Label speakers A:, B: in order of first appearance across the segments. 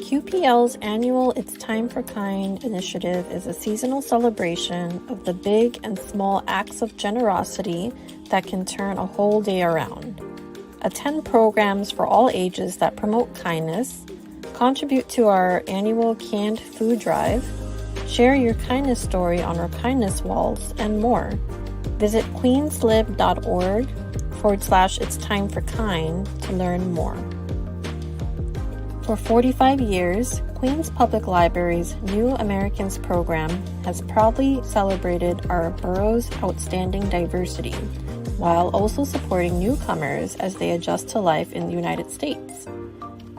A: QPL's annual It's Time for Kind initiative is a seasonal celebration of the big and small acts of generosity that can turn a whole day around. Attend programs for all ages that promote kindness, contribute to our annual canned food drive, share your kindness story on our kindness walls, and more. Visit queenslib.org/It's Time for Kind to learn more. For 45 years, Queens Public Library's New Americans program has proudly celebrated our borough's outstanding diversity, while also supporting newcomers as they adjust to life in the United States.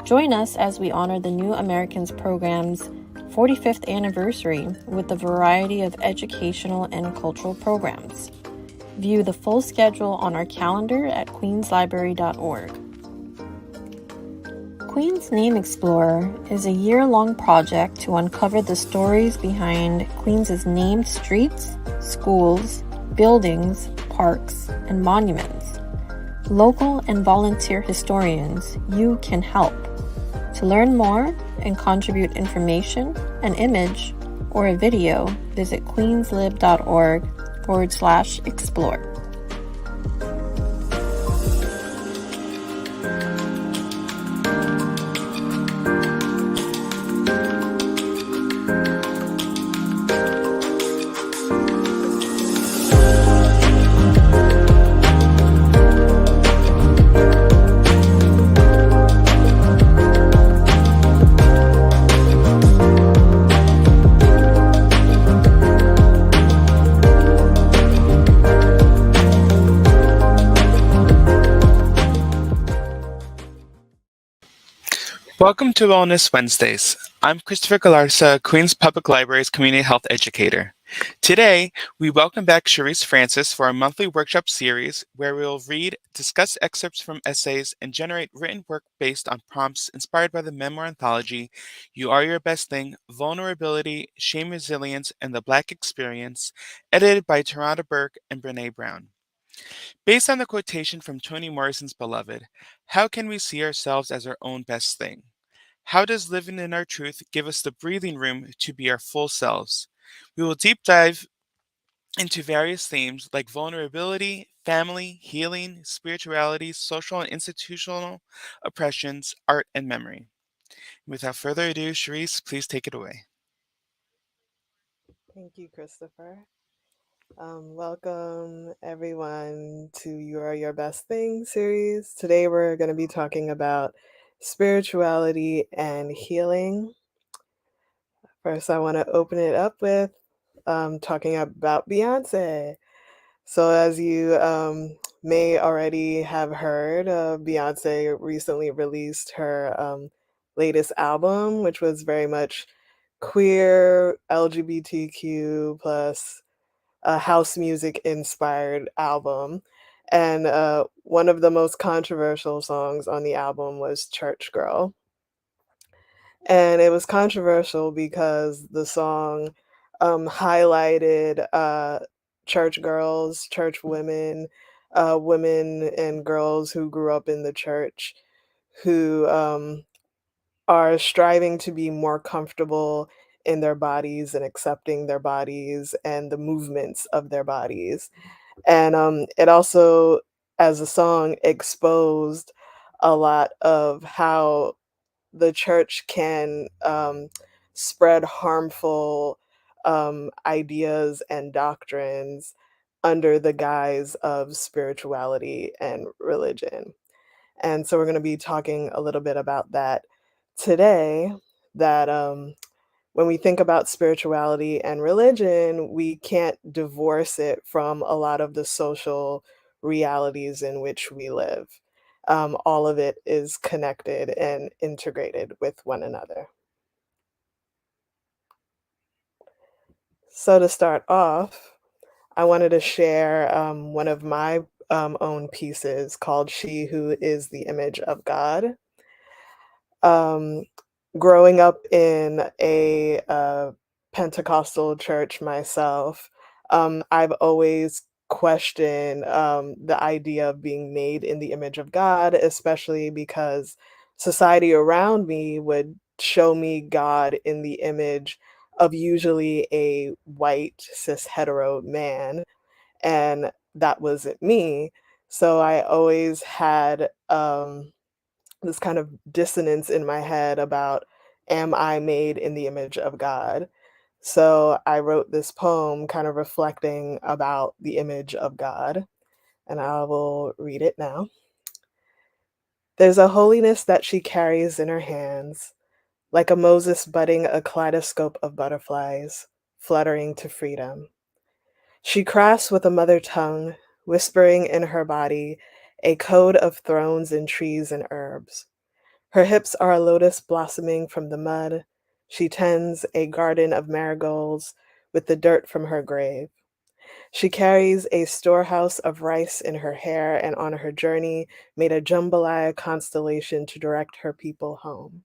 A: Join us as we honor the New Americans program's 45th anniversary with a variety of educational and cultural programs. View the full schedule on our calendar at queenslibrary.org. Queens Name Explorer is a year-long project to uncover the stories behind Queens' named streets, schools, buildings, parks, and monuments. Local and volunteer historians, you can help. To learn more and contribute information, an image, or a video, visit queenslib.org/explore.
B: Welcome to Wellness Wednesdays. I'm Christopher Galarza, Queens Public Library's Community Health Educator. Today, we welcome back Cherise Francis for our monthly workshop series where we will read, discuss excerpts from essays, and generate written work based on prompts inspired by the memoir anthology, You Are Your Best Thing, Vulnerability, Shame, Resilience, and the Black Experience, edited by Tarana Burke and Brene Brown. Based on the quotation from Toni Morrison's Beloved, how can we see ourselves as our own best thing? How does living in our truth give us the breathing room to be our full selves? We will deep dive into various themes like vulnerability, family, healing, spirituality, social and institutional oppressions, art, and memory. Without further ado, Cherise, please take it away.
C: Thank you, Christopher. Welcome everyone to You Are Your Best Thing series. Today we're going to be talking about spirituality and healing. First, I want to open it up with talking about Beyonce. So as you may already have heard, Beyonce recently released her latest album, which was very much queer, LGBTQ plus house music inspired album. And one of the most controversial songs on the album was Church Girl. And it was controversial because the song highlighted church girls, church women, women and girls who grew up in the church who are striving to be more comfortable in their bodies and accepting their bodies and the movements of their bodies. And it also, as a song, exposed a lot of how the church can spread harmful ideas and doctrines under the guise of spirituality and religion. And so we're going to be talking a little bit about that today, that when we think about spirituality and religion, we can't divorce it from a lot of the social realities in which we live. All of it is connected and integrated with one another. So to start off, I wanted to share one of my own pieces called She Who Is the Image of God. Growing up in a Pentecostal church myself, I've always question the idea of being made in the image of God, especially because society around me would show me God in the image of usually a white cis hetero man, and that wasn't me. So I always had this kind of dissonance in my head about, am I made in the image of God? So I wrote this poem kind of reflecting about the image of God, and I will read it now. There's a holiness that she carries in her hands, like a Moses budding a kaleidoscope of butterflies, fluttering to freedom. She crafts with a mother tongue, whispering in her body a code of thrones and trees and herbs. Her hips are a lotus blossoming from the mud. She tends a garden of marigolds with the dirt from her grave. She carries a storehouse of rice in her hair and on her journey made a jambalaya constellation to direct her people home.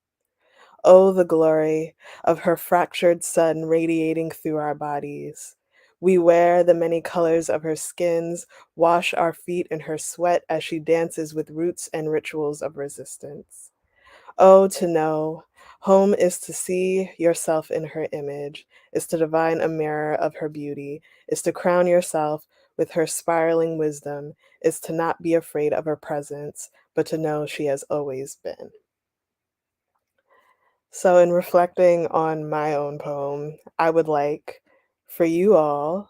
C: Oh, the glory of her fractured sun radiating through our bodies. We wear the many colors of her skins, wash our feet in her sweat as she dances with roots and rituals of resistance. Oh, to know. Home is to see yourself in her image, is to divine a mirror of her beauty, is to crown yourself with her spiraling wisdom, is to not be afraid of her presence, but to know she has always been. So, in reflecting on my own poem, I would like for you all,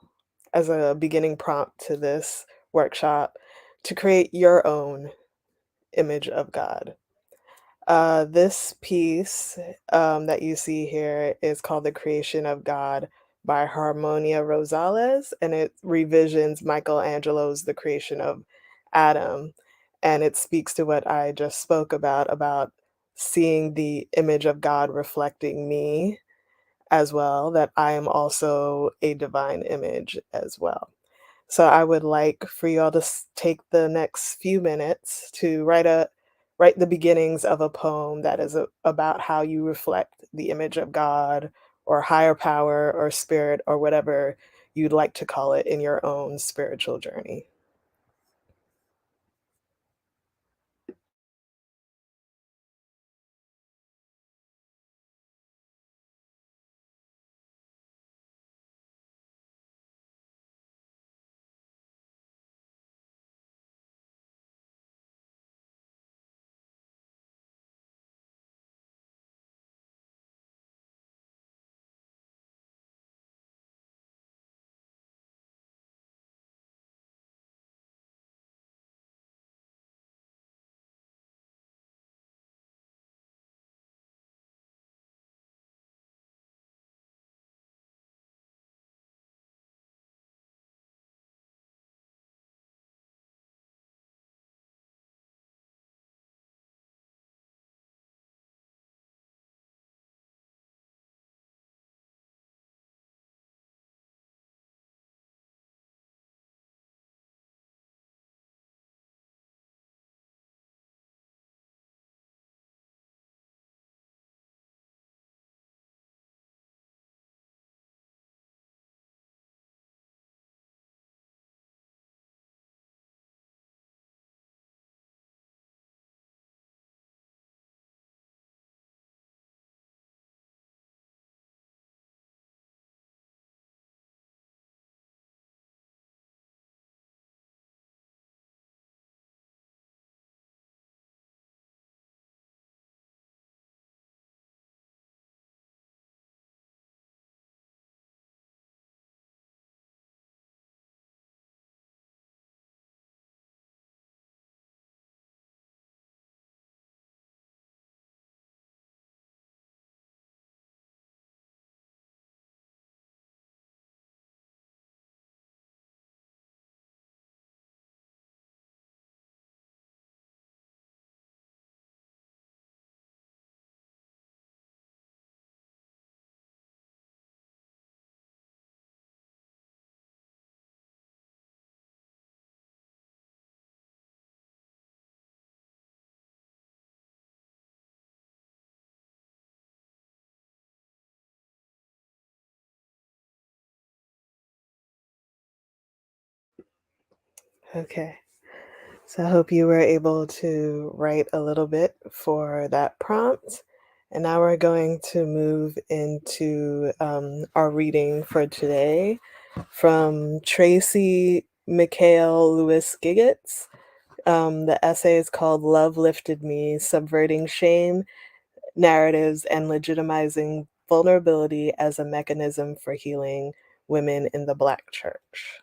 C: as a beginning prompt to this workshop, to create your own image of God. This piece that you see here is called The Creation of God by Harmonia Rosales, and it revisions Michelangelo's The Creation of Adam. And it speaks to what I just spoke about seeing the image of God reflecting me as well, that I am also a divine image as well. So I would like for you all to take the next few minutes to write the beginnings of a poem that is about how you reflect the image of God or higher power or spirit or whatever you'd like to call it in your own spiritual journey. Okay. So I hope you were able to write a little bit for that prompt. And now we're going to move into our reading for today from Tracy McHale Lewis Giggets. The essay is called Love Lifted Me, Subverting Shame, Narratives, and Legitimizing Vulnerability as a Mechanism for Healing Women in the Black Church.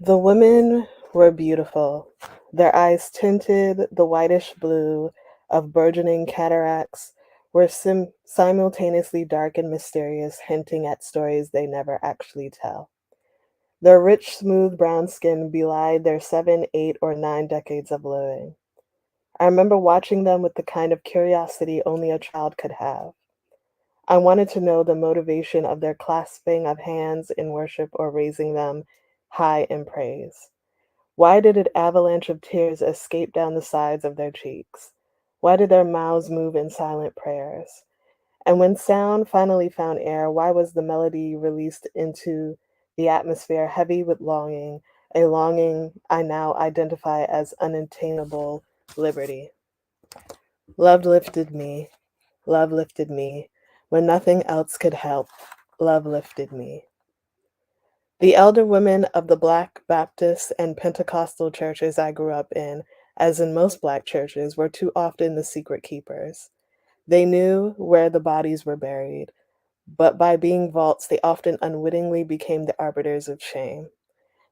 C: The women were beautiful, their eyes tinted the whitish blue of burgeoning cataracts were simultaneously dark and mysterious, hinting at stories they never actually tell. Their rich, smooth brown skin belied their 7, 8, or 9 decades of living. I remember watching them with the kind of curiosity only a child could have. I wanted to know the motivation of their clasping of hands in worship or raising them high in praise. Why did an avalanche of tears escape down the sides of their cheeks? Why did their mouths move in silent prayers? And when sound finally found air, why was the melody released into the atmosphere heavy with longing, a longing I now identify as unattainable liberty? Love lifted me, when nothing else could help. Love lifted me. The elder women of the Black Baptist and Pentecostal churches I grew up in, as in most Black churches, were too often the secret keepers. They knew where the bodies were buried, but by being vaults, they often unwittingly became the arbiters of shame.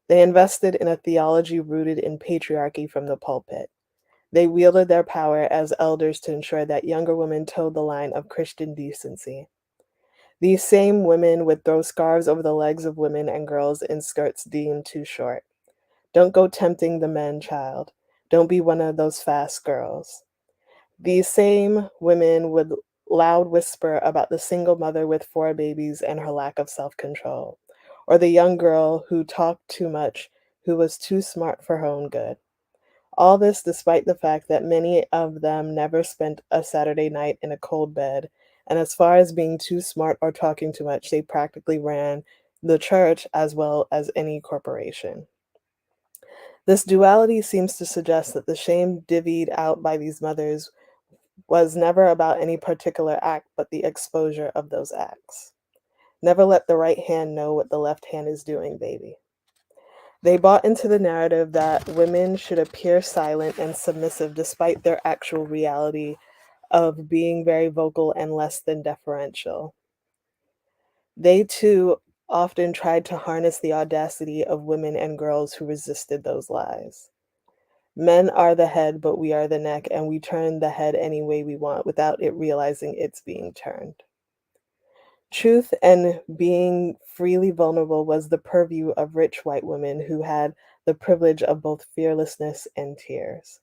C: They invested in a theology rooted in patriarchy from the pulpit. They wielded their power as elders to ensure that younger women toed the line of Christian decency. These same women would throw scarves over the legs of women and girls in skirts deemed too short. Don't go tempting the men, child. Don't be one of those fast girls. These same women would loud whisper about the single mother with 4 babies and her lack of self-control, or the young girl who talked too much, who was too smart for her own good. All this despite the fact that many of them never spent a Saturday night in a cold bed, and as far as being too smart or talking too much, they practically ran the church as well as any corporation. This duality seems to suggest that the shame divvied out by these mothers was never about any particular act, but the exposure of those acts. Never let the right hand know what the left hand is doing, baby. They bought into the narrative that women should appear silent and submissive despite their actual reality of being very vocal and less than deferential. They too often tried to harness the audacity of women and girls who resisted those lies. Men are the head, but we are the neck, and we turn the head any way we want without it realizing it's being turned. Truth and being freely vulnerable was the purview of rich white women who had the privilege of both fearlessness and tears.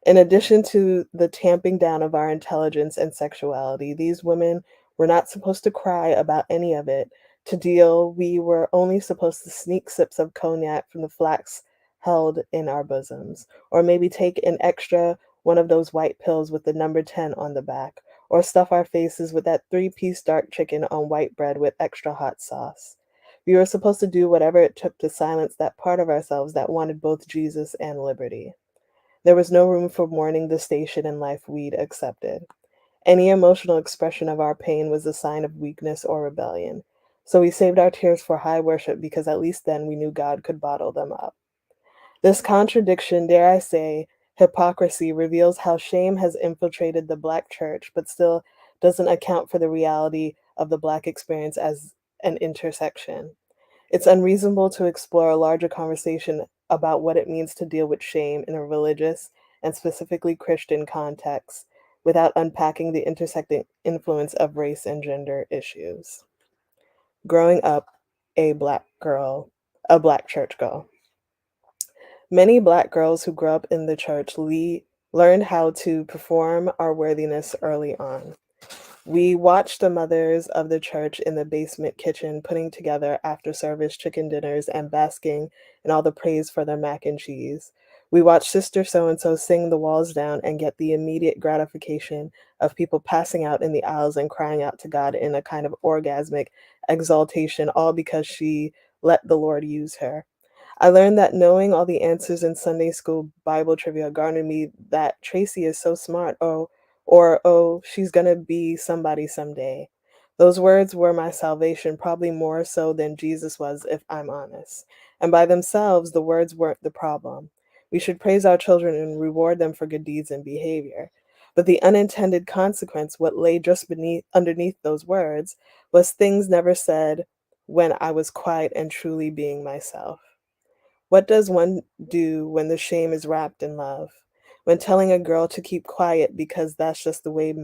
C: In addition to the tamping down of our intelligence and sexuality, these women were not supposed to cry about any of it. To deal, we were only supposed to sneak sips of cognac from the flask held in our bosoms, or maybe take an extra one of those white pills with the number 10 on the back, or stuff our faces with that 3-piece dark chicken on white bread with extra hot sauce. We were supposed to do whatever it took to silence that part of ourselves that wanted both Jesus and liberty. There was no room for mourning the station in life we'd accepted. Any emotional expression of our pain was a sign of weakness or rebellion. So we saved our tears for high worship because at least then we knew God could bottle them up. This contradiction, dare I say, hypocrisy, reveals how shame has infiltrated the Black church, but still doesn't account for the reality of the Black experience as an intersection. It's unreasonable to explore a larger conversation about what it means to deal with shame in a religious and specifically Christian context without unpacking the intersecting influence of race and gender issues. Growing up a Black church girl. Many Black girls who grew up in the church learned how to perform our worthiness early on. We watched the mothers of the church in the basement kitchen putting together after-service chicken dinners and basking in all the praise for their mac and cheese. We watch Sister So and so sing the walls down and get the immediate gratification of people passing out in the aisles and crying out to God in a kind of orgasmic exaltation, all because she let the Lord use her. I learned that knowing all the answers in Sunday school Bible trivia garnered me that Tracy is so smart, or oh, she's gonna be somebody someday. Those words were my salvation, probably more so than Jesus was, if I'm honest. And by themselves, the words weren't the problem. We should praise our children and reward them for good deeds and behavior. But the unintended consequence, what lay just underneath those words, was things never said when I was quiet and truly being myself. What does one do when the shame is wrapped in love? When telling a girl to keep quiet because that's just the way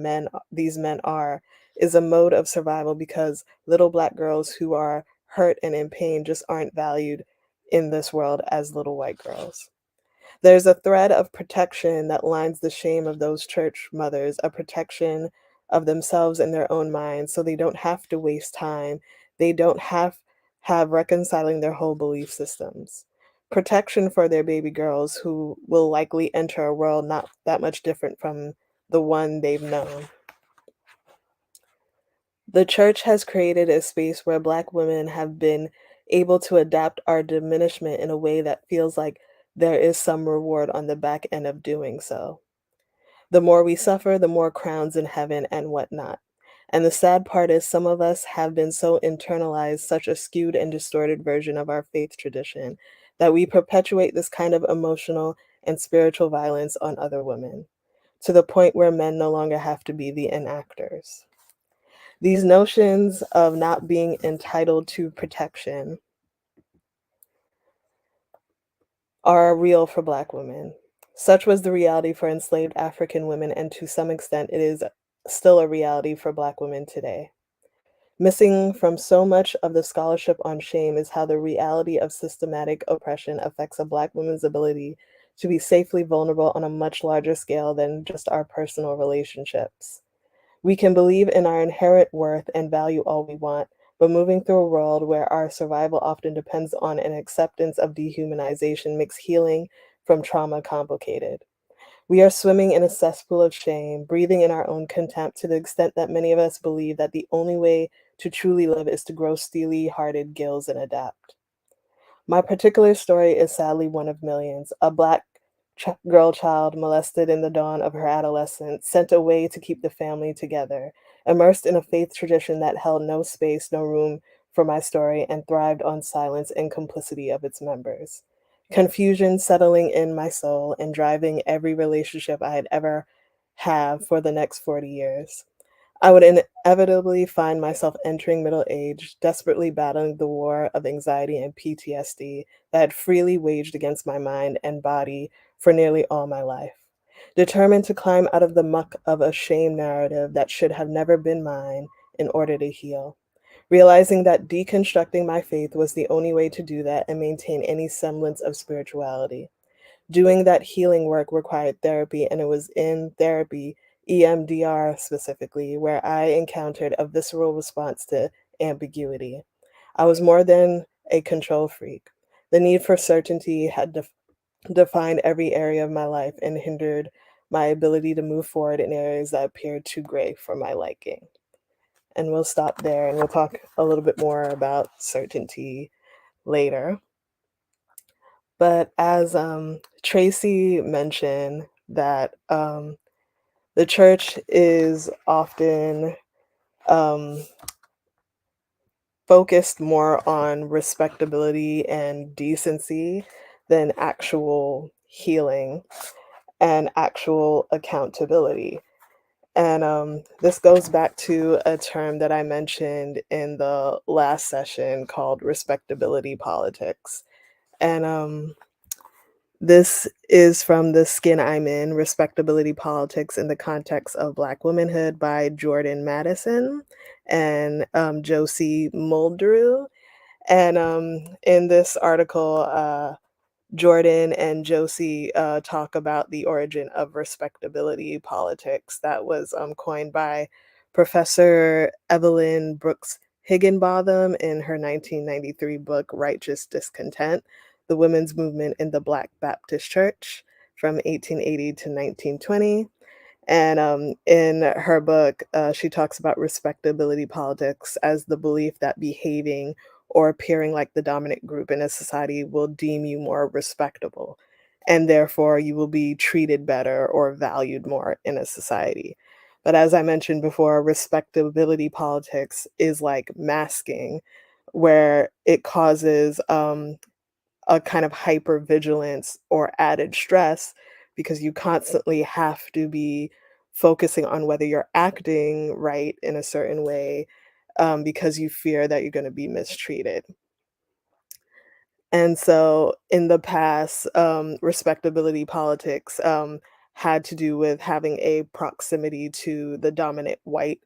C: these men are, is a mode of survival because little black girls who are hurt and in pain just aren't valued in this world as little white girls. There's a thread of protection that lines the shame of those church mothers, a protection of themselves and their own minds so they don't have to waste time. They don't have reconciling their whole belief systems. Protection for their baby girls who will likely enter a world not that much different from the one they've known. The church has created a space where Black women have been able to adapt our diminishment in a way that feels like there is some reward on the back end of doing so. The more we suffer, the more crowns in heaven and whatnot. And the sad part is, some of us have been so internalized such a skewed and distorted version of our faith tradition that we perpetuate this kind of emotional and spiritual violence on other women, to the point where men no longer have to be the enactors. These notions of not being entitled to protection are real for Black women. Such was the reality for enslaved African women, and to some extent, it is still a reality for Black women today. Missing from so much of the scholarship on shame is how the reality of systematic oppression affects a Black woman's ability to be safely vulnerable on a much larger scale than just our personal relationships. We can believe in our inherent worth and value all we want, but moving through a world where our survival often depends on an acceptance of dehumanization makes healing from trauma complicated. We are swimming in a cesspool of shame, breathing in our own contempt to the extent that many of us believe that the only way to truly live is to grow steely-hearted gills and adapt. My particular story is sadly one of millions. A Black girl child molested in the dawn of her adolescence, sent away to keep the family together, immersed in a faith tradition that held no space, no room for my story, and thrived on silence and complicity of its members. Confusion settling in my soul and driving every relationship I had ever have for the next 40 years. I would inevitably find myself entering middle age, desperately battling the war of anxiety and PTSD that had freely waged against my mind and body for nearly all my life. Determined to climb out of the muck of a shame narrative that should have never been mine in order to heal. Realizing that deconstructing my faith was the only way to do that and maintain any semblance of spirituality. Doing that healing work required therapy, and it was in therapy, EMDR specifically, where I encountered a visceral response to ambiguity. I was more than a control freak. The need for certainty had defined every area of my life and hindered my ability to move forward in areas that appeared too gray for my liking. And we'll stop there and we'll talk a little bit more about certainty later. But as Tracy mentioned, that the church is often um, focused more on respectability and decency than actual healing and actual accountability. And this goes back to a term that I mentioned in the last session called respectability politics. And this is from The Skin I'm In, Respectability Politics in the Context of Black Womanhood by Jordan Madison and Josie Muldrew. And in this article, Jordan and Josie talk about the origin of respectability politics that was coined by Professor Evelyn Brooks Higginbotham in her 1993 book, Righteous Discontent. the women's movement in the Black Baptist Church from 1880 to 1920. And in her book, she talks about respectability politics as the belief that behaving or appearing like the dominant group in a society will deem you more respectable, and therefore you will be treated better or valued more in a society. But as I mentioned before, respectability politics is like masking, where it causes a kind of hypervigilance or added stress because you constantly have to be focusing on whether you're acting right in a certain way, because you fear that you're going to be mistreated. And so in the past, respectability politics had to do with having a proximity to the dominant white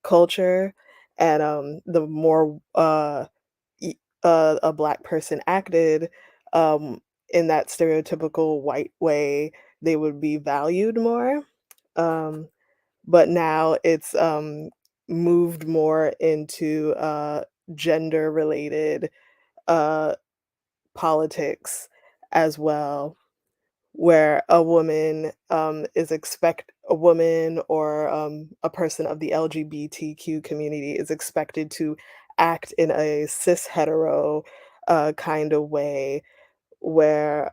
C: culture. And the more a black person acted in that stereotypical white way, they would be valued more. Um, but now it's moved more into gender related uh, politics as well, where a woman or a person of the LGBTQ community is expected to act in a cis hetero kind of way, where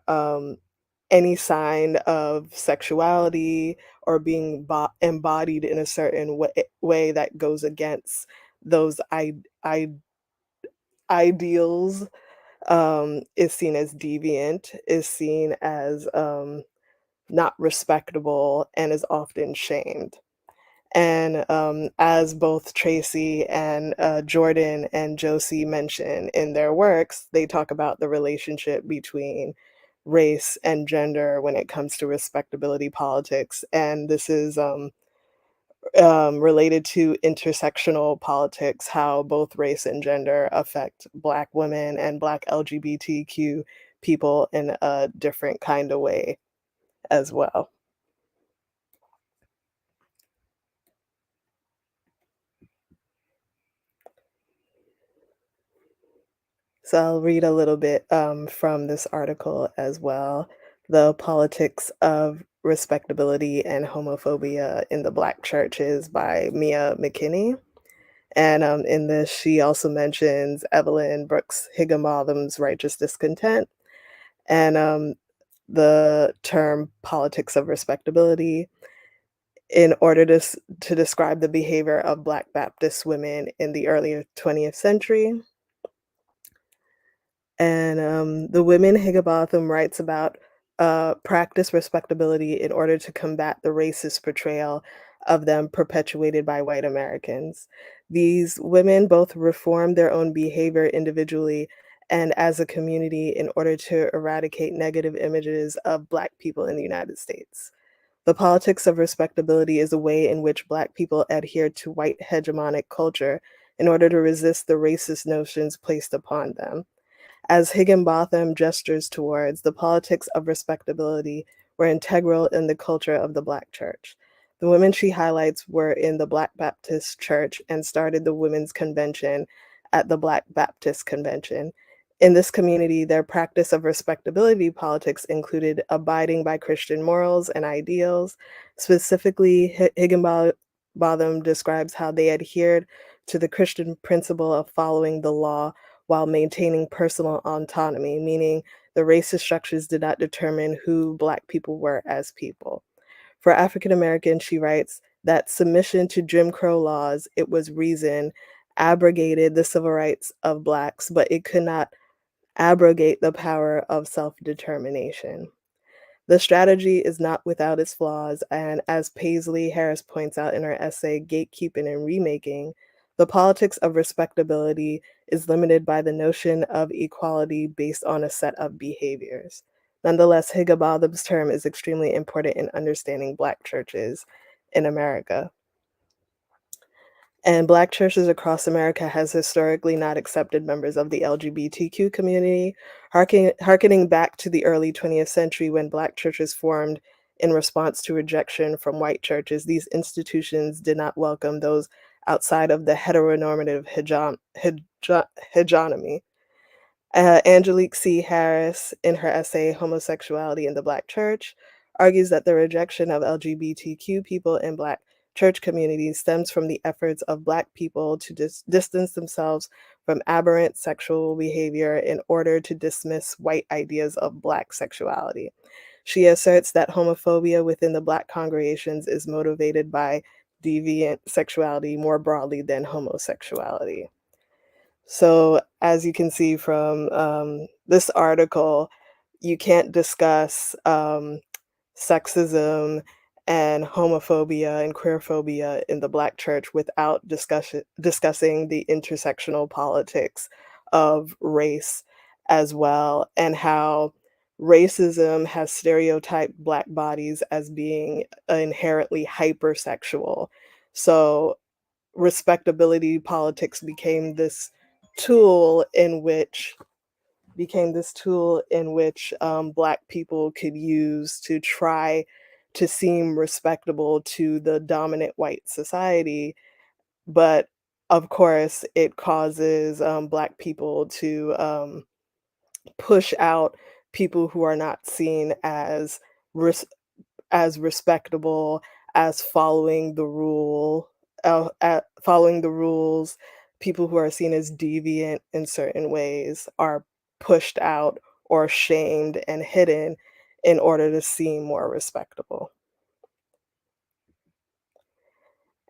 C: any sign of sexuality or being embodied in a certain way that goes against those ideals is seen as deviant, is seen as not respectable, and is often shamed. And as both Tracy and Jordan and Josie mention in their works, they talk about the relationship between race and gender when it comes to respectability politics. And this is related to intersectional politics, how both race and gender affect Black women and Black LGBTQ people in a different kind of way as well. So I'll read a little bit from this article as well. The Politics of Respectability and Homophobia in the Black Churches by Mia McKinney. And in this, she also mentions Evelyn Brooks Higginbotham's Righteous Discontent and the term politics of respectability in order to describe the behavior of Black Baptist women in the earlier 20th century. And the women Higginbotham writes about practice respectability in order to combat the racist portrayal of them perpetuated by white Americans. These women both reformed their own behavior individually and as a community in order to eradicate negative images of Black people in the United States. The politics of respectability is a way in which Black people adhere to white hegemonic culture in order to resist the racist notions placed upon them. As Higginbotham gestures towards, the politics of respectability were integral in the culture of the Black church. The women she highlights were in the Black Baptist Church and started the Women's Convention at the Black Baptist Convention. In this community, their practice of respectability politics included abiding by Christian morals and ideals. Specifically, Higginbotham describes how they adhered to the Christian principle of following the law while maintaining personal autonomy, meaning the racist structures did not determine who Black people were as people. For African Americans, she writes that submission to Jim Crow laws, it was reason, abrogated the civil rights of Blacks, but it could not abrogate the power of self-determination. The strategy is not without its flaws, and as Paisley Harris points out in her essay, Gatekeeping and Remaking, the politics of respectability is limited by the notion of equality based on a set of behaviors. Nonetheless, Higginbotham's term is extremely important in understanding Black churches in America. And Black churches across America has historically not accepted members of the LGBTQ community, harkening back to the early 20th century when Black churches formed in response to rejection from white churches. These institutions did not welcome those outside of the heteronormative hegemony. Angelique C. Harris, in her essay Homosexuality in the Black Church, argues that the rejection of LGBTQ people in Black church communities stems from the efforts of Black people to distance themselves from aberrant sexual behavior in order to dismiss white ideas of Black sexuality. She asserts that homophobia within the Black congregations is motivated by deviant sexuality more broadly than homosexuality. So, as you can see from this article, you can't discuss sexism and homophobia and queerphobia in the Black church without discussing the intersectional politics of race as well, and how racism has stereotyped Black bodies as being inherently hypersexual. So, respectability politics tool in which Black people could use to try to seem respectable to the dominant white society. But of course, it causes Black people to push out people who are not seen as respectable, as following the rules. People who are seen as deviant in certain ways are pushed out or shamed and hidden in order to seem more respectable.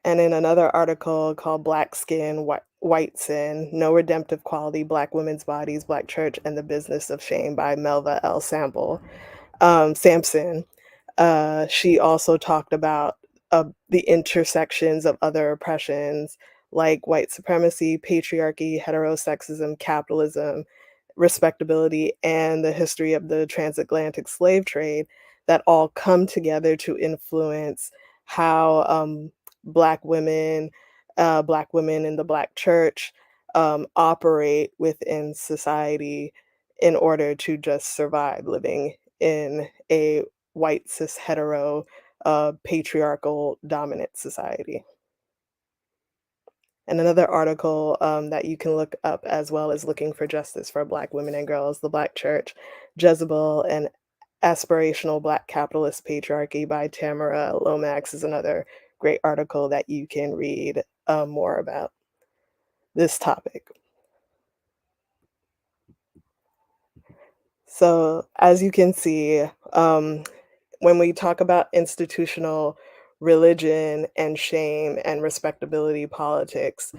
C: And in another article called Black Skin, White Sin, No Redemptive Quality, Black Women's Bodies, Black Church, and the Business of Shame by Melva L. Sampson, she also talked about the intersections of other oppressions like white supremacy, patriarchy, heterosexism, capitalism, respectability, and the history of the transatlantic slave trade that all come together to influence how Black women in the Black church operate within society in order to just survive living in a white cis hetero patriarchal dominant society. And another article that you can look up as well as Looking for Justice for Black Women and Girls, the Black Church, Jezebel, and Aspirational Black Capitalist Patriarchy by Tamara Lomax is another great article that you can read more about this topic. So, as you can see, when we talk about institutional religion and shame and respectability politics,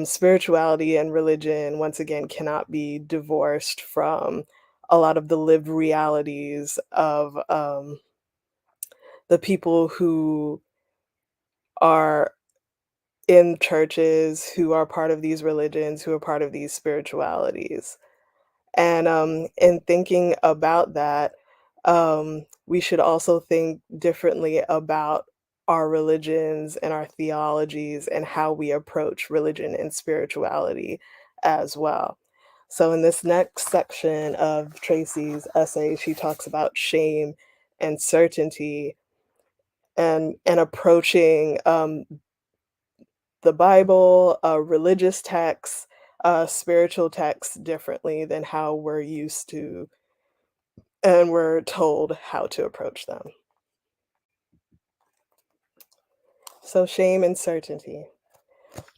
C: spirituality and religion, once again, cannot be divorced from a lot of the lived realities of the people who are in churches, who are part of these religions, who are part of these spiritualities. And in thinking about that, we should also think differently about our religions and our theologies and how we approach religion and spirituality as well. So, in this next section of Tracy's essay, she talks about shame and certainty and approaching the Bible, religious texts, spiritual texts differently than how we're used to and we're told how to approach them. So, shame and certainty.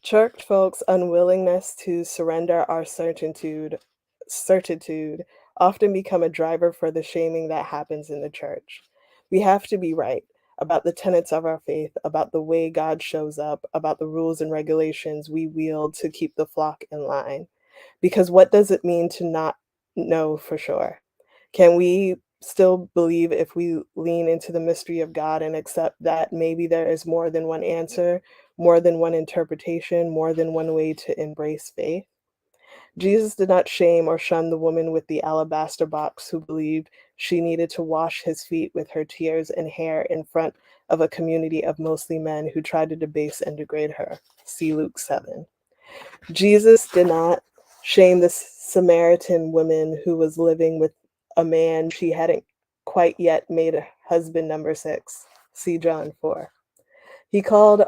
C: Church folks' unwillingness to surrender our certitude often become a driver for the shaming that happens in the church. We have to be right about the tenets of our faith, about the way God shows up, about the rules and regulations we wield to keep the flock in line. Because what does it mean to not know for sure? Can we still believe if we lean into the mystery of God and accept that maybe there is more than one answer, more than one interpretation, more than one way to embrace faith? Jesus did not shame or shun the woman with the alabaster box who believed she needed to wash his feet with her tears and hair in front of a community of mostly men who tried to debase and degrade her. See Luke 7. Jesus did not shame the Samaritan woman who was living with a man she hadn't quite yet made a husband number 6. See John 4. He called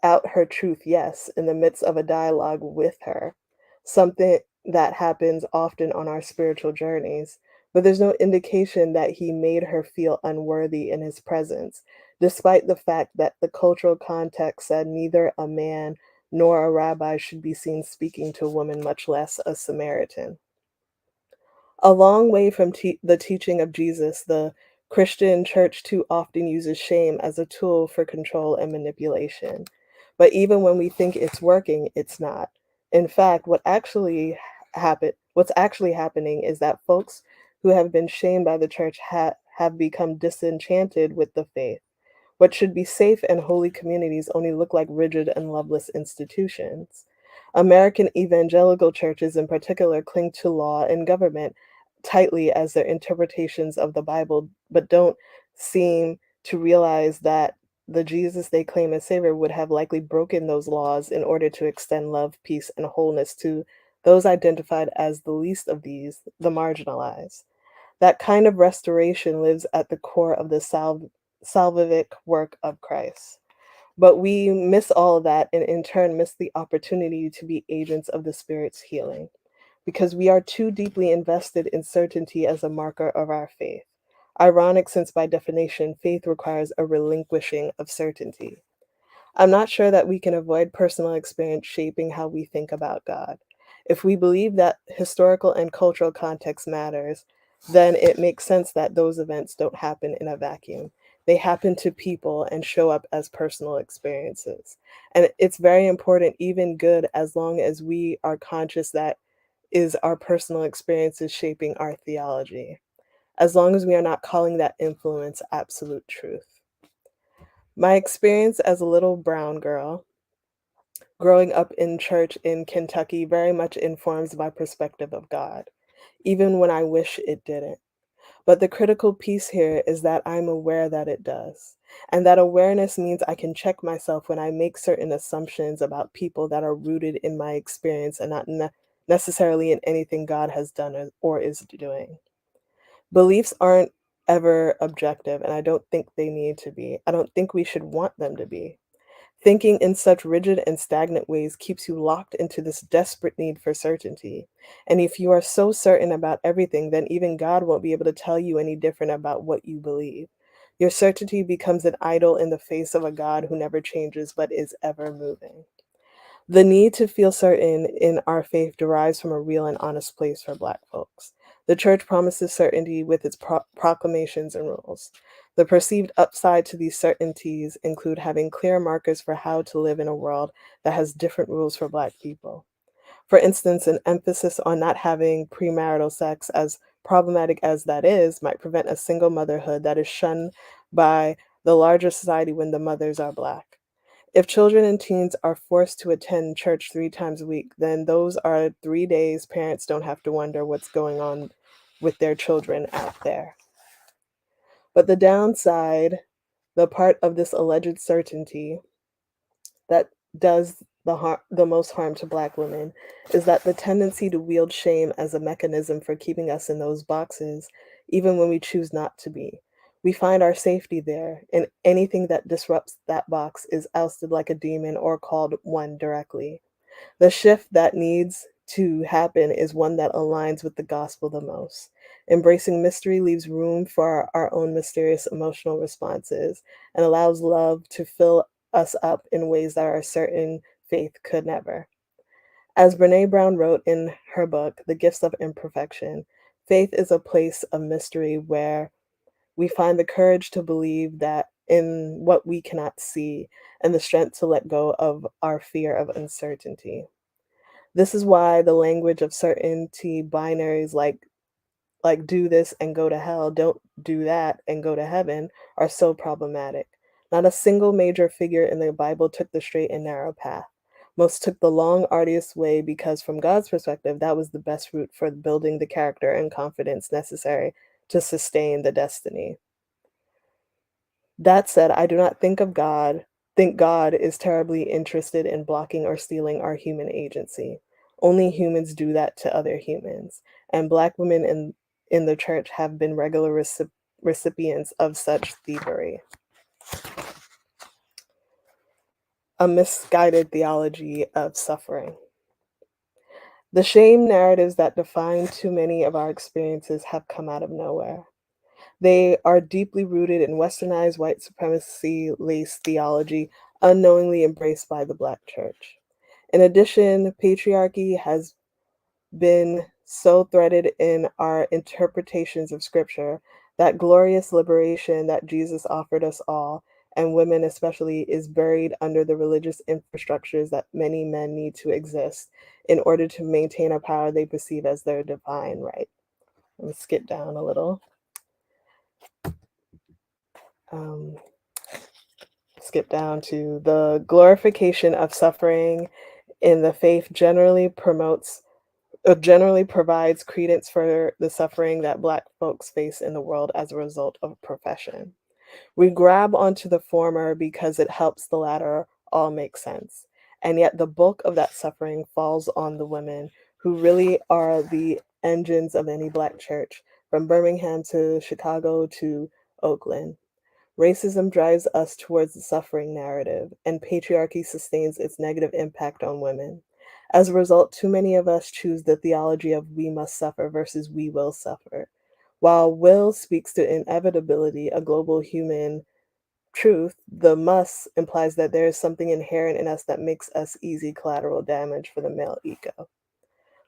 C: out her truth, yes, in the midst of a dialogue with her. Something that happens often on our spiritual journeys, but there's no indication that he made her feel unworthy in his presence, despite the fact that the cultural context said neither a man nor a rabbi should be seen speaking to a woman, much less a Samaritan. A long way from the teaching of Jesus, the Christian church too often uses shame as a tool for control and manipulation. But even when we think it's working, it's not. In fact, what's actually happening is that folks who have been shamed by the church have become disenchanted with the faith. What should be safe and holy communities only look like rigid and loveless institutions. American evangelical churches, in particular, cling to law and government tightly as their interpretations of the Bible, but don't seem to realize that the Jesus they claim as Savior would have likely broken those laws in order to extend love, peace, and wholeness to those identified as the least of these, the marginalized. That kind of restoration lives at the core of the salvific work of Christ. But we miss all of that and in turn miss the opportunity to be agents of the Spirit's healing because we are too deeply invested in certainty as a marker of our faith. Ironic, since by definition, faith requires a relinquishing of certainty. I'm not sure that we can avoid personal experience shaping how we think about God. If we believe that historical and cultural context matters, then it makes sense that those events don't happen in a vacuum. They happen to people and show up as personal experiences. And it's very important, even good, as long as we are conscious that is our personal experiences shaping our theology, as long as we are not calling that influence absolute truth. My experience as a little brown girl growing up in church in Kentucky very much informs my perspective of God, even when I wish it didn't. But the critical piece here is that I'm aware that it does. And that awareness means I can check myself when I make certain assumptions about people that are rooted in my experience and not necessarily in anything God has done or is doing. Beliefs aren't ever objective, and I don't think they need to be. I don't think we should want them to be. Thinking in such rigid and stagnant ways keeps you locked into this desperate need for certainty. And if you are so certain about everything, then even God won't be able to tell you any different about what you believe. Your certainty becomes an idol in the face of a God who never changes but is ever moving. The need to feel certain in our faith derives from a real and honest place for Black folks. The church promises certainty with its proclamations and rules. The perceived upside to these certainties include having clear markers for how to live in a world that has different rules for Black people. For instance, an emphasis on not having premarital sex, as problematic as that is, might prevent a single motherhood that is shunned by the larger society when the mothers are Black. If children and teens are forced to attend church 3 times a week, then those are 3 days parents don't have to wonder what's going on with their children out there. But the downside, the part of this alleged certainty that does the most harm to Black women, is that the tendency to wield shame as a mechanism for keeping us in those boxes, even when we choose not to be. We find our safety there, and anything that disrupts that box is ousted like a demon or called one directly. The shift that needs to happen is one that aligns with the gospel the most. Embracing mystery leaves room for our own mysterious emotional responses and allows love to fill us up in ways that our certain faith could never. As Brene Brown wrote in her book, The Gifts of Imperfection, faith is a place of mystery where we find the courage to believe that in what we cannot see and the strength to let go of our fear of uncertainty. This is why the language of certainty binaries like do this and go to hell, don't do that and go to heaven are so problematic. Not a single major figure in the Bible took the straight and narrow path. Most took the long, arduous way because, from God's perspective, that was the best route for building the character and confidence necessary to sustain the destiny. That said, I do not think God is terribly interested in blocking or stealing our human agency. Only humans do that to other humans, and Black women in the church have been regular recipients of such thievery. A misguided theology of suffering. The shame narratives that define too many of our experiences have come out of nowhere. They are deeply rooted in westernized white supremacy laced theology, unknowingly embraced by the Black church. In addition, patriarchy has been so threaded in our interpretations of Scripture that glorious liberation that Jesus offered us all, and women especially, is buried under the religious infrastructures that many men need to exist in order to maintain a power they perceive as their divine right. Let me skip down a little. Skip down to the glorification of suffering in the faith generally provides credence for the suffering that Black folks face in the world as a result of profession. We grab onto the former because it helps the latter all make sense. And yet the bulk of that suffering falls on the women who really are the engines of any Black church, from Birmingham to Chicago to Oakland. Racism drives us towards the suffering narrative, and patriarchy sustains its negative impact on women. As a result, too many of us choose the theology of we must suffer versus we will suffer. While will speaks to inevitability, a global human truth, the must implies that there is something inherent in us that makes us easy collateral damage for the male ego.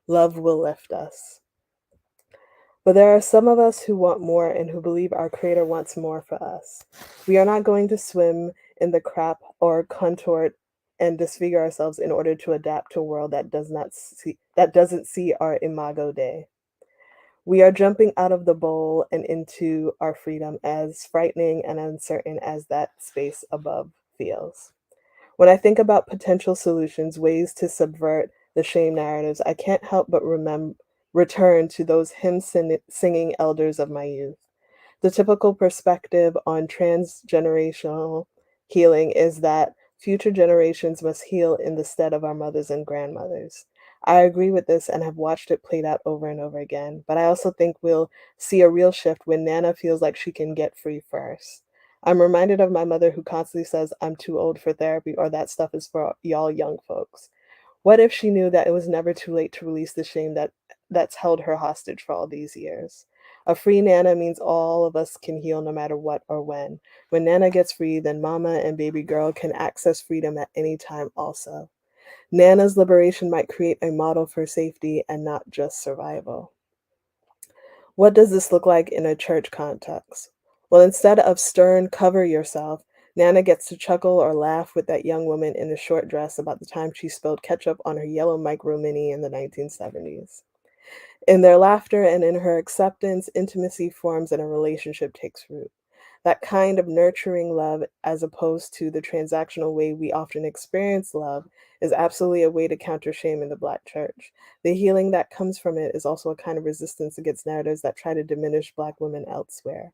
C: Love will lift us. But there are some of us who want more and who believe our Creator wants more for us. We are not going to swim in the crap or contort and disfigure ourselves in order to adapt to a world that doesn't see our imago Dei. We are jumping out of the bowl and into our freedom, as frightening and uncertain as that space above feels. When I think about potential solutions, ways to subvert the shame narratives, I can't help but return to those hymn-singing elders of my youth. The typical perspective on transgenerational healing is that future generations must heal in the stead of our mothers and grandmothers. I agree with this and have watched it played out over and over again, but I also think we'll see a real shift when Nana feels like she can get free first. I'm reminded of my mother who constantly says, I'm too old for therapy, or that stuff is for y'all young folks. What if she knew that it was never too late to release the shame that's held her hostage for all these years? A free Nana means all of us can heal no matter what or when. When Nana gets free, then Mama and baby girl can access freedom at any time also. Nana's liberation might create a model for safety and not just survival. What does this look like in a church context? Well, instead of stern cover yourself, Nana gets to chuckle or laugh with that young woman in a short dress about the time she spilled ketchup on her yellow Micro Mini in the 1970s. In their laughter and in her acceptance, intimacy forms and a relationship takes root. That kind of nurturing love, as opposed to the transactional way we often experience love, is absolutely a way to counter shame in the Black church. The healing that comes from it is also a kind of resistance against narratives that try to diminish Black women elsewhere.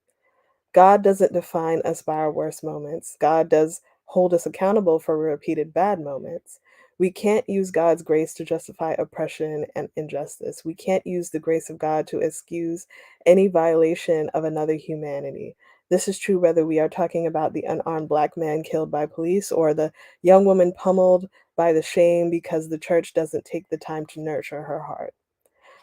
C: God doesn't define us by our worst moments. God does hold us accountable for repeated bad moments. We can't use God's grace to justify oppression and injustice. We can't use the grace of God to excuse any violation of another humanity. This is true whether we are talking about the unarmed Black man killed by police or the young woman pummeled by the shame because the church doesn't take the time to nurture her heart.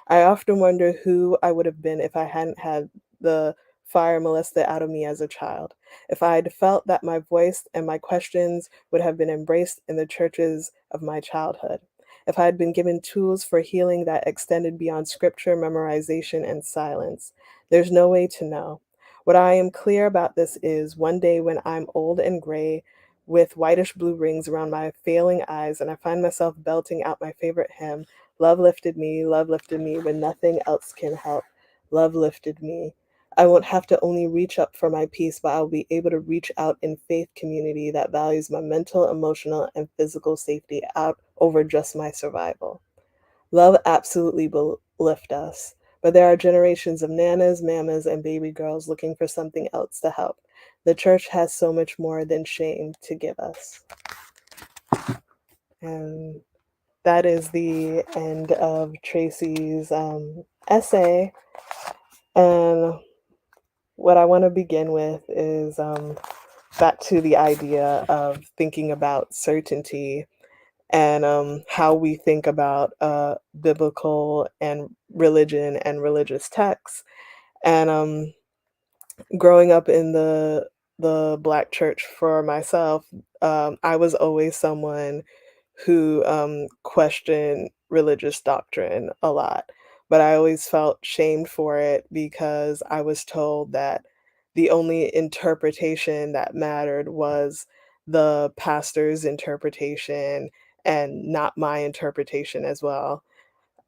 C: I often wonder who I would have been if I hadn't had the fire molested out of me as a child. If I had felt that my voice and my questions would have been embraced in the churches of my childhood. If I had been given tools for healing that extended beyond scripture, memorization, and silence. There's no way to know. What I am clear about this is one day when I'm old and gray with whitish blue rings around my failing eyes and I find myself belting out my favorite hymn, love lifted me when nothing else can help. Love lifted me. I won't have to only reach up for my peace, but I'll be able to reach out in faith community that values my mental, emotional, and physical safety out over just my survival. Love absolutely will lift us, but there are generations of nanas, mamas, and baby girls looking for something else to help. The church has so much more than shame to give us. And that is the end of Tracy's essay. And what I want to begin with is back to the idea of thinking about certainty and how we think about biblical and religion and religious texts. And growing up in the Black church for myself, I was always someone who questioned religious doctrine a lot, but I always felt shamed for it because I was told that the only interpretation that mattered was the pastor's interpretation and not my interpretation as well.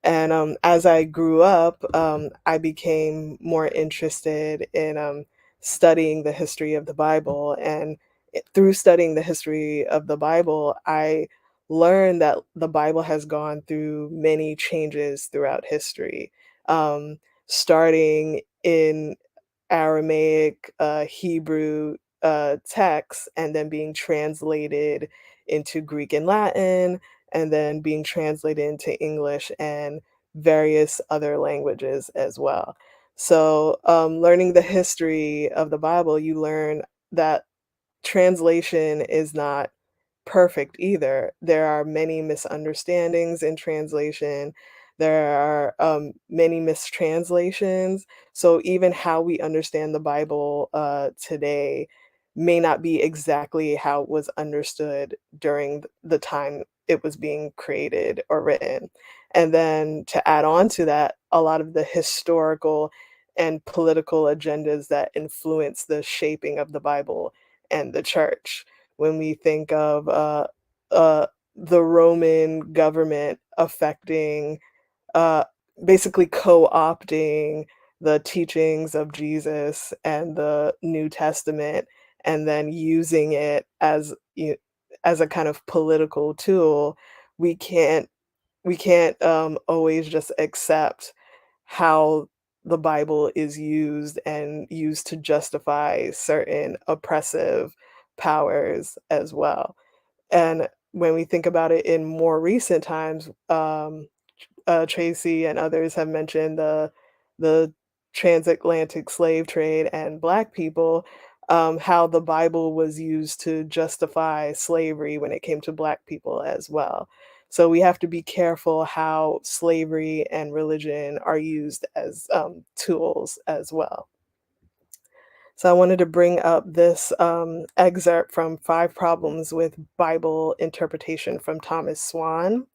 C: And as I grew up, I became more interested in studying the history of the Bible. And through studying the history of the Bible, I learned that the Bible has gone through many changes throughout history, um, starting in Aramaic, Hebrew texts, and then being translated into Greek and Latin, and then being translated into English and various other languages as well. So, learning the history of the Bible, you learn that translation is not perfect either. There are many misunderstandings in translation. There are many mistranslations. So even how we understand the Bible today may not be exactly how it was understood during the time it was being created or written. And then to add on to that, a lot of the historical and political agendas that influence the shaping of the Bible and the church. When we think of uh, the Roman government affecting, uh, basically co-opting the teachings of Jesus and the New Testament, and then using it as a kind of political tool, we can't always just accept how the Bible is used and used to justify certain oppressive powers as well. And when we think about it in more recent times, Tracy and others have mentioned the transatlantic slave trade and Black people, how the Bible was used to justify slavery when it came to Black people as well. So we have to be careful how slavery and religion are used as tools as well. So I wanted to bring up this excerpt from Five Problems with Bible Interpretation from Thomas Swan.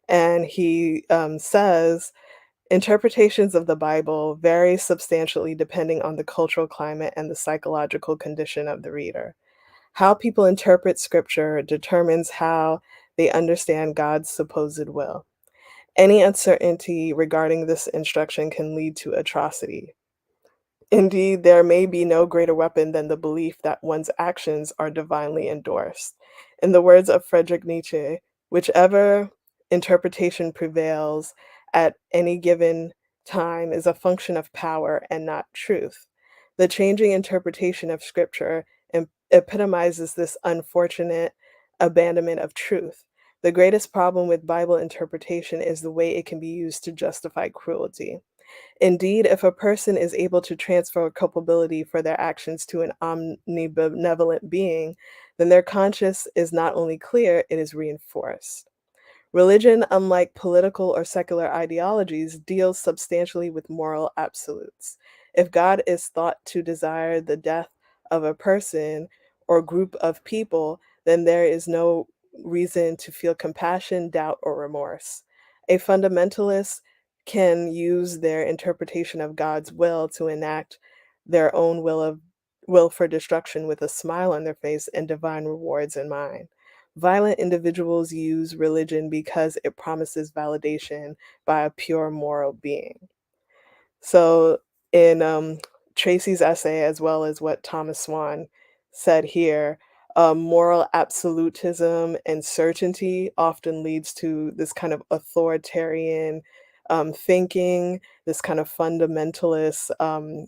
C: And he says, interpretations of the Bible vary substantially depending on the cultural climate and the psychological condition of the reader. How people interpret scripture determines how they understand God's supposed will. Any uncertainty regarding this instruction can lead to atrocity. Indeed, there may be no greater weapon than the belief that one's actions are divinely endorsed. In the words of Friedrich Nietzsche, whichever interpretation prevails at any given time is a function of power and not truth. The changing interpretation of Scripture epitomizes this unfortunate abandonment of truth. The greatest problem with Bible interpretation is the way it can be used to justify cruelty. Indeed, if a person is able to transfer culpability for their actions to an omnibenevolent being, then their conscience is not only clear, it is reinforced. Religion, unlike political or secular ideologies, deals substantially with moral absolutes. If God is thought to desire the death of a person or group of people, then there is no reason to feel compassion, doubt, or remorse. A fundamentalist can use their interpretation of God's will to enact their own will for destruction with a smile on their face and divine rewards in mind. Violent individuals use religion because it promises validation by a pure moral being. So, in Tracy's essay, as well as what Thomas Swan said here, moral absolutism and certainty often leads to this kind of authoritarian thinking, this kind of fundamentalist,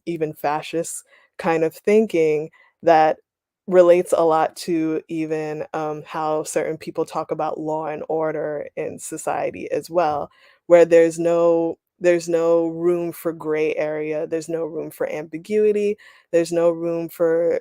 C: even fascist kind of thinking that relates a lot to even how certain people talk about law and order in society as well, where there's no room for gray area, there's no room for ambiguity, there's no room for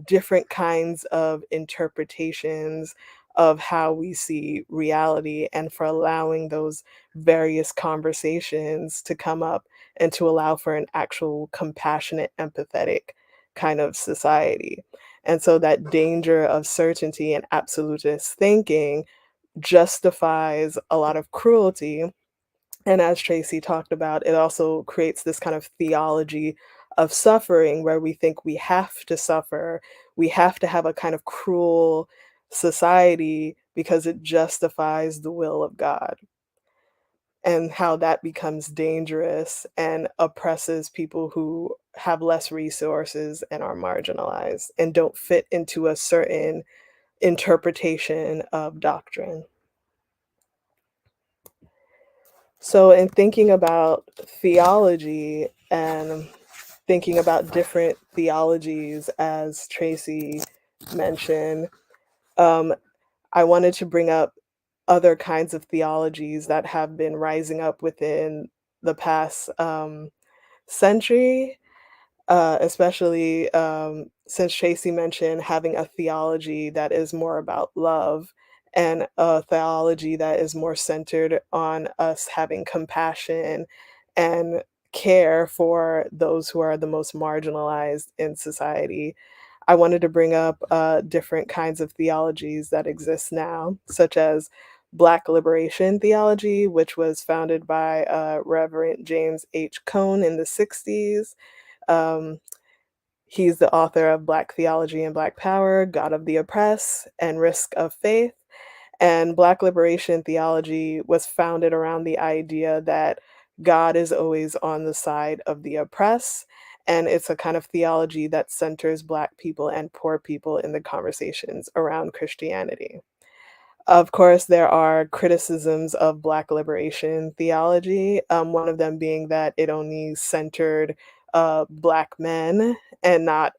C: different kinds of interpretations of how we see reality and for allowing those various conversations to come up and to allow for an actual compassionate, empathetic kind of society. And so that danger of certainty and absolutist thinking justifies a lot of cruelty. And as Tracy talked about, it also creates this kind of theology of suffering where we think we have to suffer, we have to have a kind of cruel society because it justifies the will of God, and how that becomes dangerous and oppresses people who have less resources and are marginalized and don't fit into a certain interpretation of doctrine. So, in thinking about theology and thinking about different theologies, as Tracy mentioned, um, I wanted to bring up other kinds of theologies that have been rising up within the past century, especially since Tracy mentioned having a theology that is more about love and a theology that is more centered on us having compassion and care for those who are the most marginalized in society. I wanted to bring up different kinds of theologies that exist now, such as Black liberation theology, which was founded by Reverend James H. Cone in the 60s. um, he's the author of Black Theology and Black Power, God of the Oppressed, and Risk of Faith. And Black liberation theology was founded around the idea that God is always on the side of the oppressed. And it's a kind of theology that centers Black people and poor people in the conversations around Christianity. Of course, there are criticisms of Black liberation theology, one of them being that it only centered Black men and not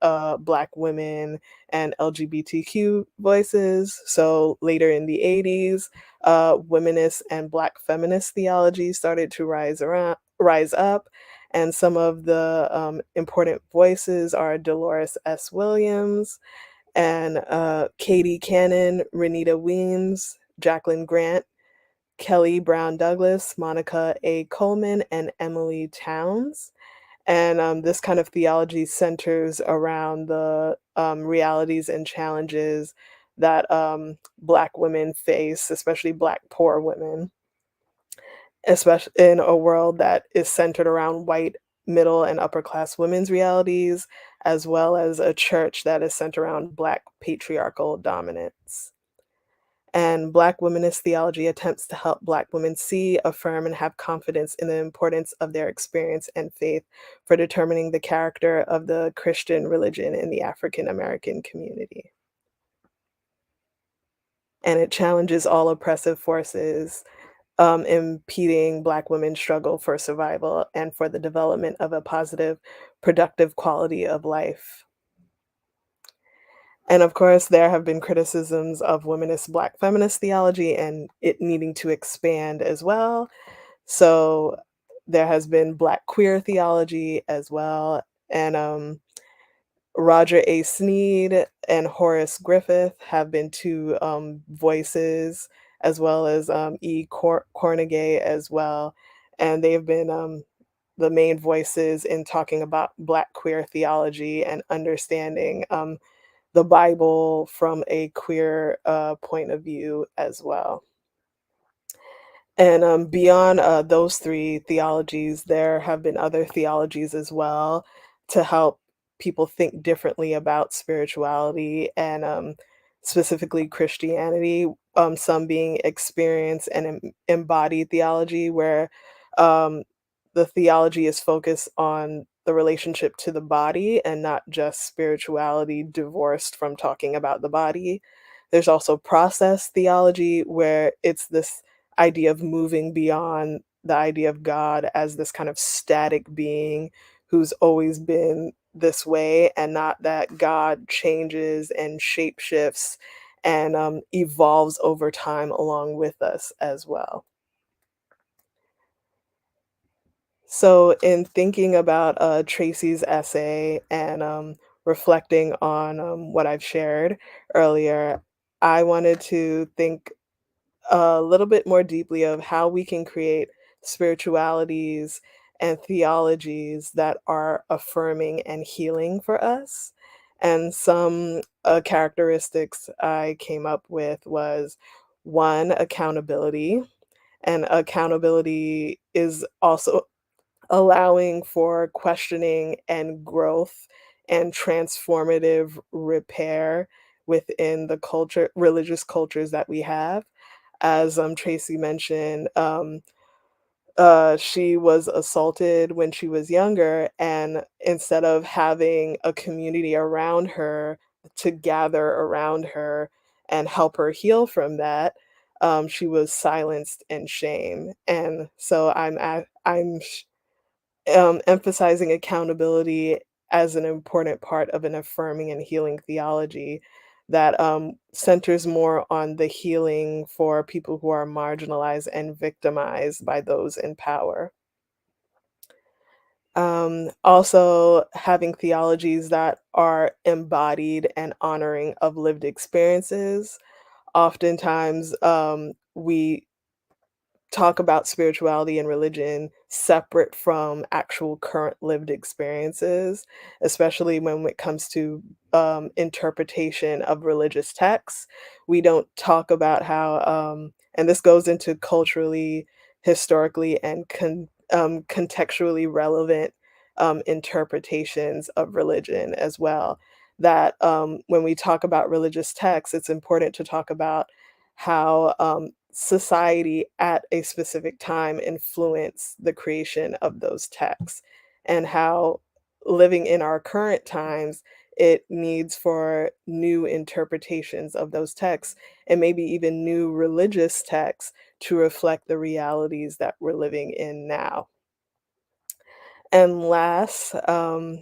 C: Black women and LGBTQ voices. So later in the 80s, womanist and Black feminist theology started to rise up. And some of the important voices are Dolores S. Williams, and Katie Cannon, Renita Weems, Jacqueline Grant, Kelly Brown Douglas, Monica A. Coleman, and Emily Towns. And this kind of theology centers around the realities and challenges that Black women face, especially Black poor women, especially in a world that is centered around white middle and upper class women's realities, as well as a church that is centered around Black patriarchal dominance. And Black womanist theology attempts to help Black women see, affirm, and have confidence in the importance of their experience and faith for determining the character of the Christian religion in the African American community. And it challenges all oppressive forces impeding Black women's struggle for survival and for the development of a positive, productive quality of life. And of course, there have been criticisms of womanist Black feminist theology and it needing to expand as well. So there has been Black queer theology as well. And Roger A. Sneed and Horace Griffith have been two voices, as well as Cornegay as well. And they've been the main voices in talking about Black queer theology and understanding the Bible from a queer point of view as well. And beyond those three theologies, there have been other theologies as well to help people think differently about spirituality and specifically Christianity. Some being experience and embodied theology, where um, the theology is focused on the relationship to the body and not just spirituality divorced from talking about the body. There's also process theology, where it's this idea of moving beyond the idea of God as this kind of static being who's always been this way, and not that God changes and shapeshifts and evolves over time along with us as well. So, in thinking about Tracy's essay and reflecting on what I've shared earlier, I wanted to think a little bit more deeply of how we can create spiritualities and theologies that are affirming and healing for us. And some characteristics I came up with was one, accountability. And accountability is also allowing for questioning and growth and transformative repair within the religious cultures that we have. As Tracy mentioned, she was assaulted when she was younger, and instead of having a community around her to gather around her and help her heal from that, she was silenced and shame. And so I'm emphasizing accountability as an important part of an affirming and healing theology that centers more on the healing for people who are marginalized and victimized by those in power. Also, having theologies that are embodied and honoring of lived experiences. Oftentimes, we talk about spirituality and religion separate from actual current lived experiences, especially when it comes to interpretation of religious texts. We don't talk about how, and this goes into culturally, historically, and contextually relevant interpretations of religion as well. That when we talk about religious texts, it's important to talk about how society at a specific time influence the creation of those texts, and how living in our current times, it needs for new interpretations of those texts and maybe even new religious texts to reflect the realities that we're living in now. And last, to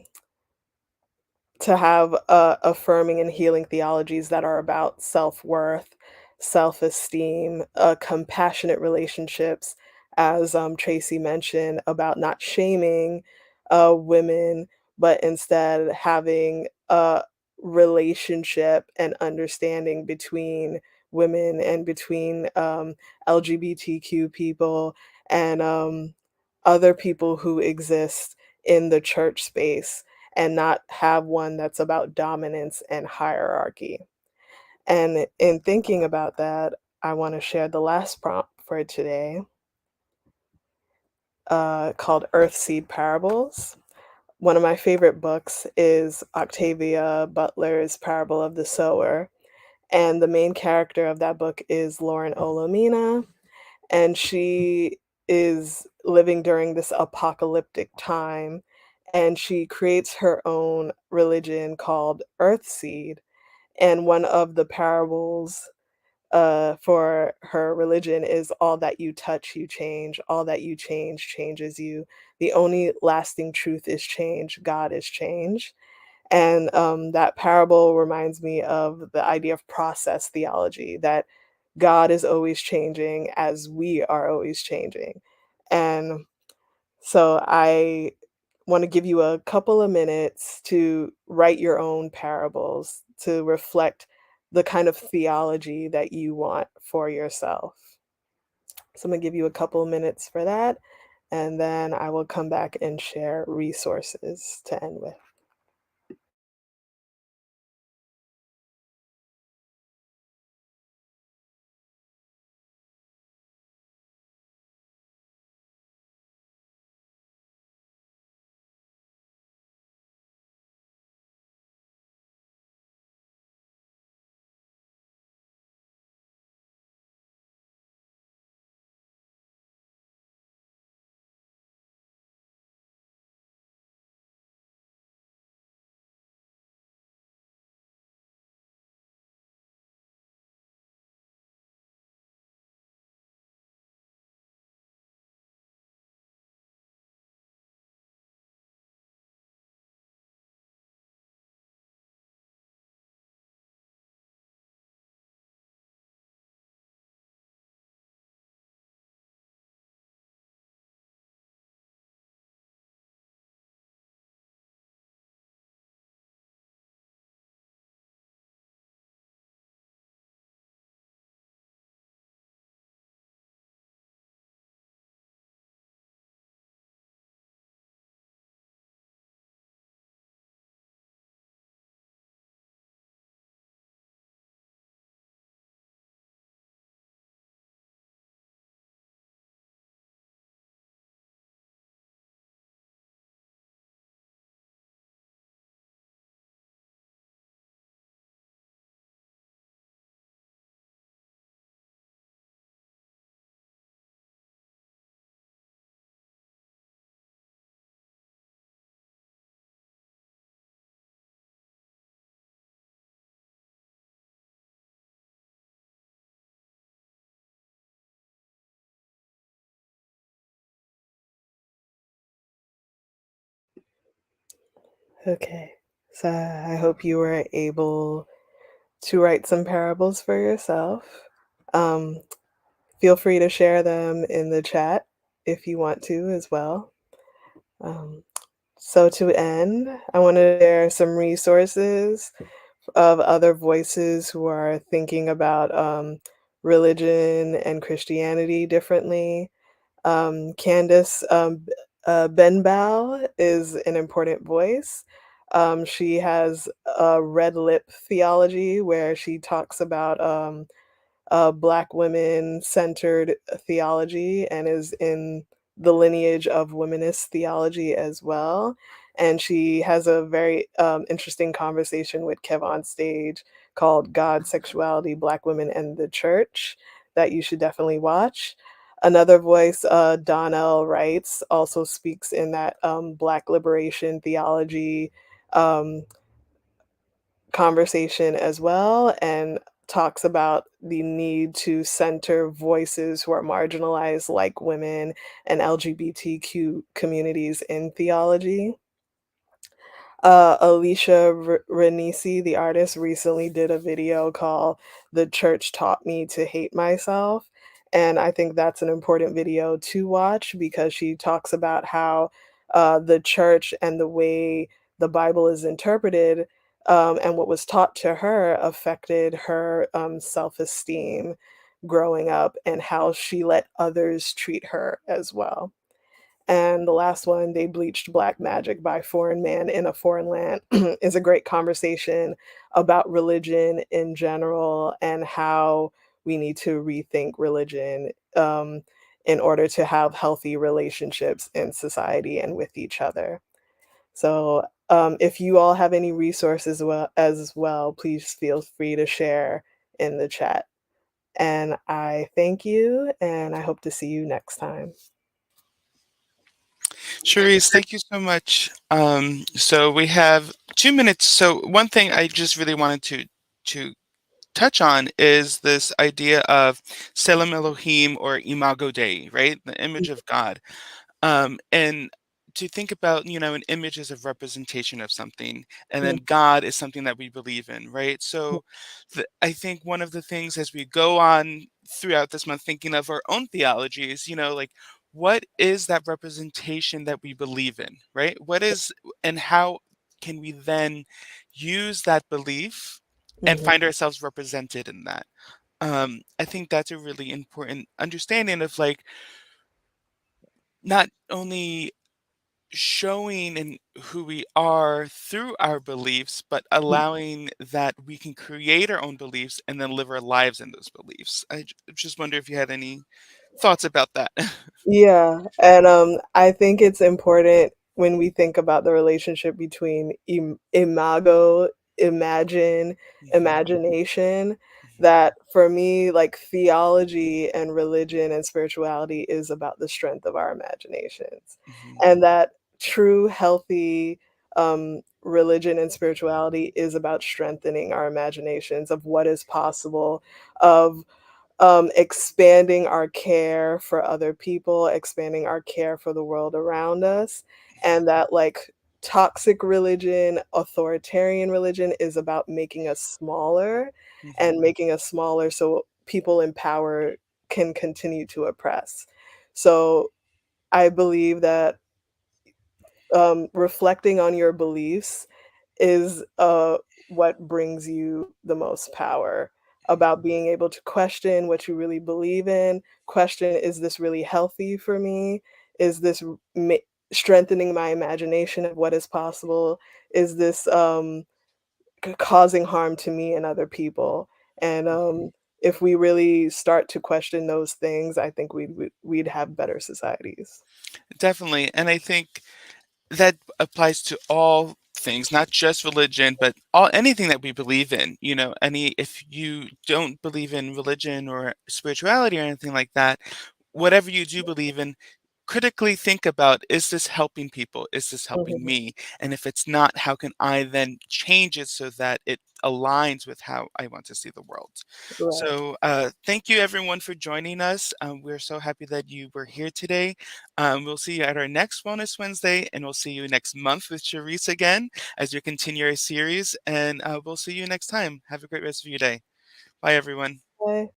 C: have affirming and healing theologies that are about self-worth, self-esteem, compassionate relationships, as Tracy mentioned, about not shaming women, but instead having a relationship and understanding between women and between LGBTQ people and other people who exist in the church space, and not have one that's about dominance and hierarchy. And in thinking about that, I want to share the last prompt for today, called Earthseed Parables. One of my favorite books is Octavia Butler's Parable of the Sower. And the main character of that book is Lauren Olomina, and she is living during this apocalyptic time, and she creates her own religion called Earthseed. And one of the parables for her religion is all that you touch, you change. All that you change changes you. The only lasting truth is change. God is change. And that parable reminds me of the idea of process theology, that God is always changing as we are always changing. And so I want to give you a couple of minutes to write your own parables to reflect the kind of theology that you want for yourself. So I'm going to give you a couple of minutes for that, and then I will come back and share resources to end with. Okay. So I hope you were able to write some parables for yourself. Um, Feel free to share them in the chat if you want to as well. Um, so to end, I want to share some resources of other voices who are thinking about religion and Christianity differently. Candace Benbow is an important voice. She has a red lip theology where she talks about Black women centered theology and is in the lineage of womanist theology as well. And she has a very interesting conversation with Kev on stage called God, Sexuality, Black Women, and the Church that you should definitely watch. Another voice, Donnell Wrights, also speaks in that Black liberation theology um, conversation as well, and talks about the need to center voices who are marginalized, like women and LGBTQ communities in theology. Alicia Renisi, the artist, recently did a video called "The Church Taught Me to Hate Myself." And I think that's an important video to watch because she talks about how the church and the way the Bible is interpreted and what was taught to her affected her self esteem growing up and how she let others treat her as well. And the last one, They Bleached Black Magic by Foreign Man in a Foreign Land, is a great conversation about religion in general and how we need to rethink religion in order to have healthy relationships in society and with each other. So, if you all have any resources as well, please feel free to share in the chat. And I thank you, and I hope to see you next time.
B: Cherise, thank you so much. So we have 2 minutes. So one thing I just really wanted to touch on is this idea of Selim Elohim or Imago Dei, right? The image of God. And to think about, an image is a representation of something, and then
C: Mm,
B: God is something that we believe in, right? So I think one of the things as we go on throughout this month thinking of our own theologies, like what is that representation that we believe in, right? What is, and how can we then use that belief and
C: mhm,
B: find ourselves represented in that? I think that's a really important understanding of like not only showing in who we are through our beliefs, but
C: mm.
B: allowing that we can create our own beliefs and then live our lives in those beliefs. Just wonder if you had any thoughts about that.
C: Yeah, and I think it's important when we think about the relationship between imago, imagine,
B: Mhm,
C: imagination,
B: mhm,
C: that for me, like theology and religion and spirituality is about the strength of our imaginations.
B: mhm,
C: And that true, healthy religion and spirituality is about strengthening our imaginations of what is possible, of expanding our care for other people, expanding our care for the world around us, and that like toxic religion, authoritarian religion is about making us smaller and
B: mhm,
C: making us smaller so people in power can continue to oppress. So I believe that reflecting on your beliefs is what brings you the most power, about being able to question what you really believe in, question, is this really healthy for me? Is this strengthening my imagination of what is possible? Is this causing harm to me and other people? And
B: mhm.
C: if we really start to question those things, I think we'd have better societies.
B: Definitely. And I think that applies to all things, not just religion, but all anything that we believe in. Any if you don't believe in religion or spirituality or anything like that, whatever you do believe in, critically think about, is this helping people? Is this helping
C: Mhm.
B: me? And if it's not, how can I then change it so that it aligns with how I want to see the world?
C: Right.
B: So thank you everyone for joining us. We're so happy that you were here today. We'll see you at our next Wellness Wednesday, and we'll see you next month with Charisse again as we continue our series. And we'll see you next time. Have a great rest of your day. Bye, everyone.
C: Bye.